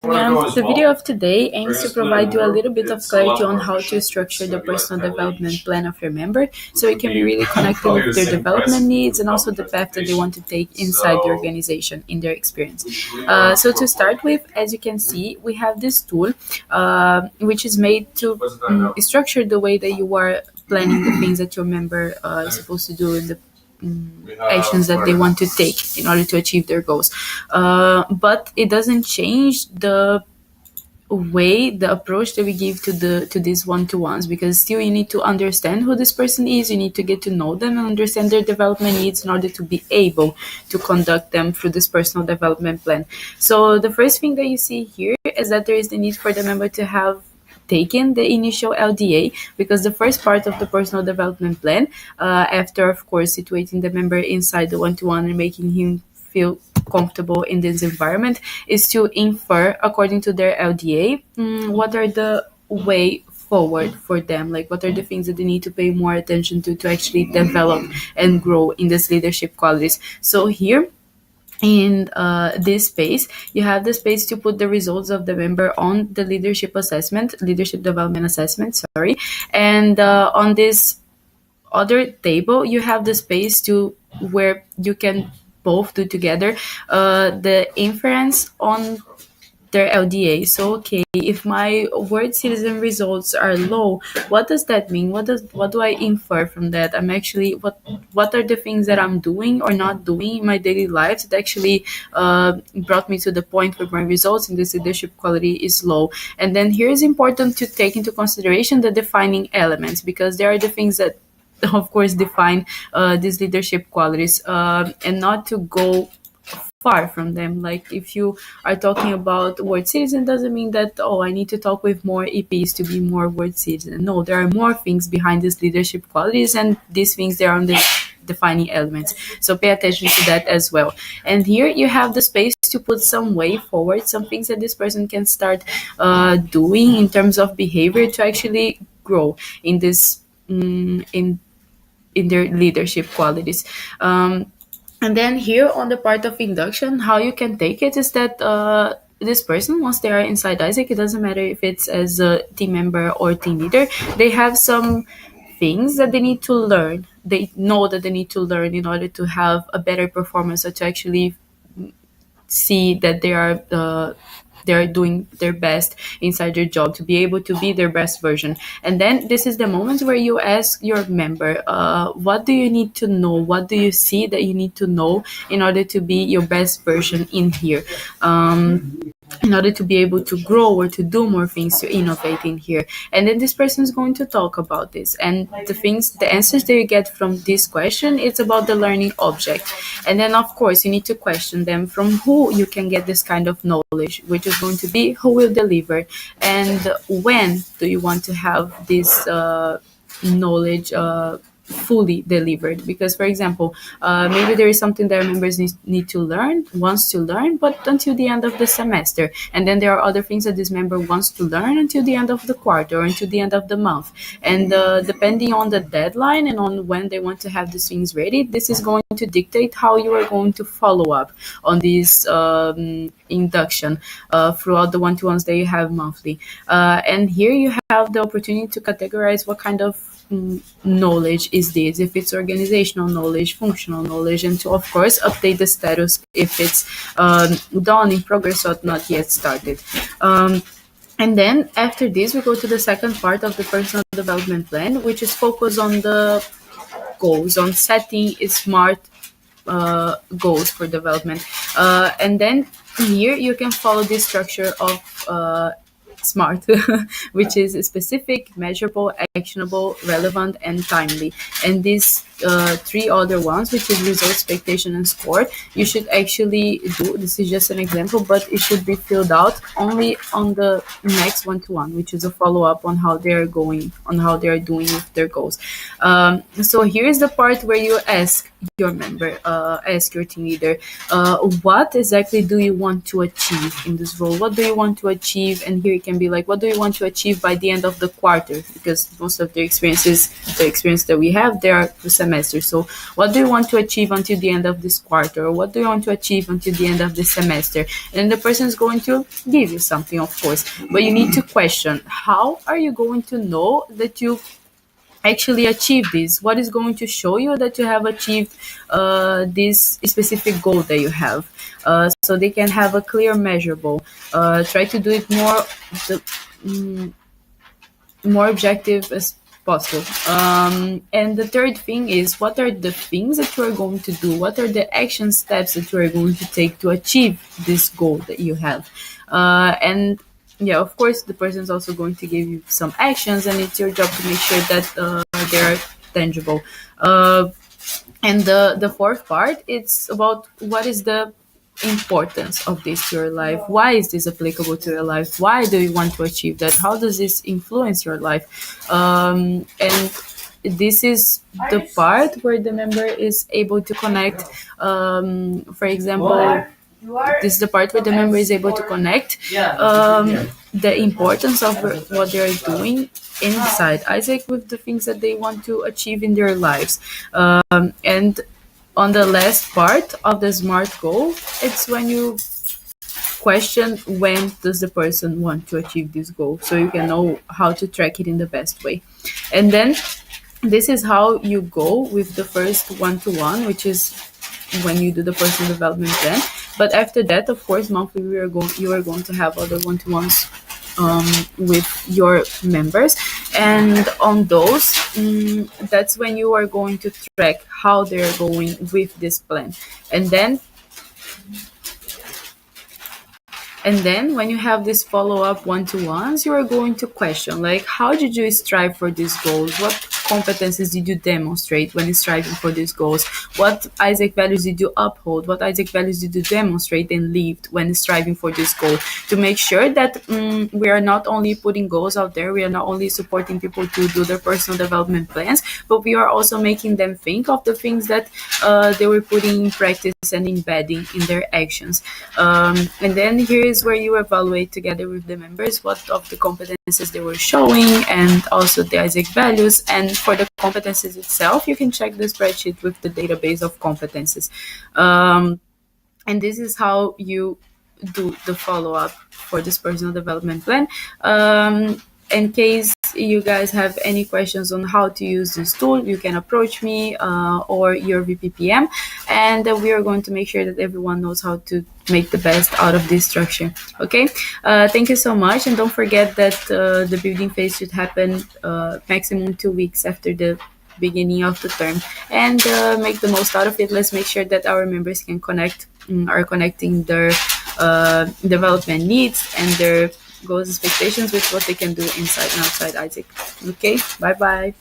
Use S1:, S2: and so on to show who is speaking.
S1: The video of today aims to provide you a little bit of clarity on how to structure the personal development plan of your member so it can be really connected with their development needs and also the path that they want to take inside the organization in their experience. So to start with, as you can see, we have this tool which is made to structure the way that you are planning the things that your member is supposed to do in the actions that they want to take in order to achieve their goals. But it doesn't change the approach that we give to these one-to-ones, because still you need to understand who this person is, you need to get to know them and understand their development needs in order to be able to conduct them through this personal development plan. So the first thing that you see here is that there is the need for the member to have taken the initial LDA, because the first part of the personal development plan, after of course situating the member inside the one-to-one and making him feel comfortable in this environment, is to infer according to their LDA what are the way forward for them, like what are the things that they need to pay more attention to actually develop and grow in these leadership qualities. So here in this space, you have the space to put the results of the member on the leadership development assessment, and on this other table, you have the space to where you can both do together the inference on their LDA. So, okay, if my word citizen results are low, what does that mean? What do I infer from that? I'm actually what are the things that I'm doing or not doing in my daily life that actually brought me to the point where my results in this leadership quality is low? And then here is important to take into consideration the defining elements, because there are the things that of course define these leadership qualities, and not to go far from them. Like if you are talking about word citizen, doesn't mean that, oh, I need to talk with more EPs to be more word citizen. No, there are more things behind these leadership qualities, and these things, they are on the defining elements. So pay attention to that as well. And here you have the space to put some way forward, some things that this person can start doing in terms of behavior to actually grow in this in their leadership qualities. And then here on the part of induction, how you can take it is that this person, once they are inside Isaac, it doesn't matter if it's as a team member or team leader, they have some things that they need to learn. They know that they need to learn in order to have a better performance, or to actually see that they're doing their best inside their job, to be able to be their best version. And then this is the moment where you ask your member, what do you need to know? What do you see that you need to know in order to be your best version in here? In order to be able to grow or to do more things, to innovate in here. And then this person is going to talk about this. And the answers that you get from this question, it's about the learning object. And then, of course, you need to question them from who you can get this kind of knowledge, which is going to be who will deliver. And when do you want to have this knowledge fully delivered? Because, for example, maybe there is something that members wants to learn, but until the end of the semester. And then there are other things that this member wants to learn until the end of the quarter or until the end of the month. And depending on the deadline and on when they want to have these things ready, this is going to dictate how you are going to follow up on this induction throughout the one-to-ones that you have monthly. And here you have the opportunity to categorize what kind of knowledge is this, if it's organizational knowledge, functional knowledge, and to, of course, update the status if it's done, in progress, or not yet started. And then after this, we go to the second part of the personal development plan, which is focused on the goals, on setting smart goals for development. And then here you can follow this structure of SMART, which is specific, measurable, actionable, relevant, and timely. And these three other ones, which is result, expectation, and score, you should actually do. This is just an example, but it should be filled out only on the next one-to-one, which is a follow-up on how they are going, on how they are doing with their goals. So here's the part where you ask your member, ask your team leader, what exactly do you want to achieve in this role? What do you want to achieve? And here you can can be like, what do you want to achieve by the end of the quarter? Because most of the experience that we have, they are the semester. So what do you want to achieve until the end of this quarter? Or what do you want to achieve until the end of the semester? And the person is going to give you something, of course. But you need to question, how are you going to know that you actually achieve this? What is going to show you that you have achieved this specific goal that you have? So they can have a clear measurable. Try to do it the, more objective as possible. And the third thing is, what are the things that you are going to do? What are the action steps that you are going to take to achieve this goal that you have? And yeah, of course, the person is also going to give you some actions, and it's your job to make sure that they are tangible. And the fourth part, it's about what is the importance of this to your life. Why is this applicable to your life? Why do you want to achieve that? How does this influence your life? And this is the part where the member is able to connect. For example, this is the part where the member is able to connect the importance of what they are doing inside Isaac with the things that they want to achieve in their lives. And on the last part of the SMART goal, it's when you question, when does the person want to achieve this goal, so you can know how to track it in the best way. And then this is how you go with the first one-to-one, which is when you do the personal development plan. But after that, of course, monthly you are going to have other one-to-ones with your members, and on those, that's when you are going to track how they're going with this plan. And then when you have this follow-up one-to-ones, you are going to question, like, how did you strive for these goals? What competencies did you demonstrate when striving for these goals? What Isaac values did you uphold? What Isaac values did you demonstrate and lived when striving for this goal? To make sure that we are not only putting goals out there, we are not only supporting people to do their personal development plans, but we are also making them think of the things that they were putting in practice and embedding in their actions. And then here is where you evaluate together with the members what of the competences they were showing, and also the Isaac values. And for the competences itself, you can check the spreadsheet with the database of competences. And this is how you do the follow-up for this personal development plan. In case you guys have any questions on how to use this tool, you can approach me or your VPPM, and we are going to make sure that everyone knows how to make the best out of this structure. Okay, thank you so much, and don't forget that the building phase should happen maximum 2 weeks after the beginning of the term, and make the most out of it. Let's make sure that our members can are connecting their development needs and their goals, expectations with what they can do inside and outside Isaac. Okay, bye bye.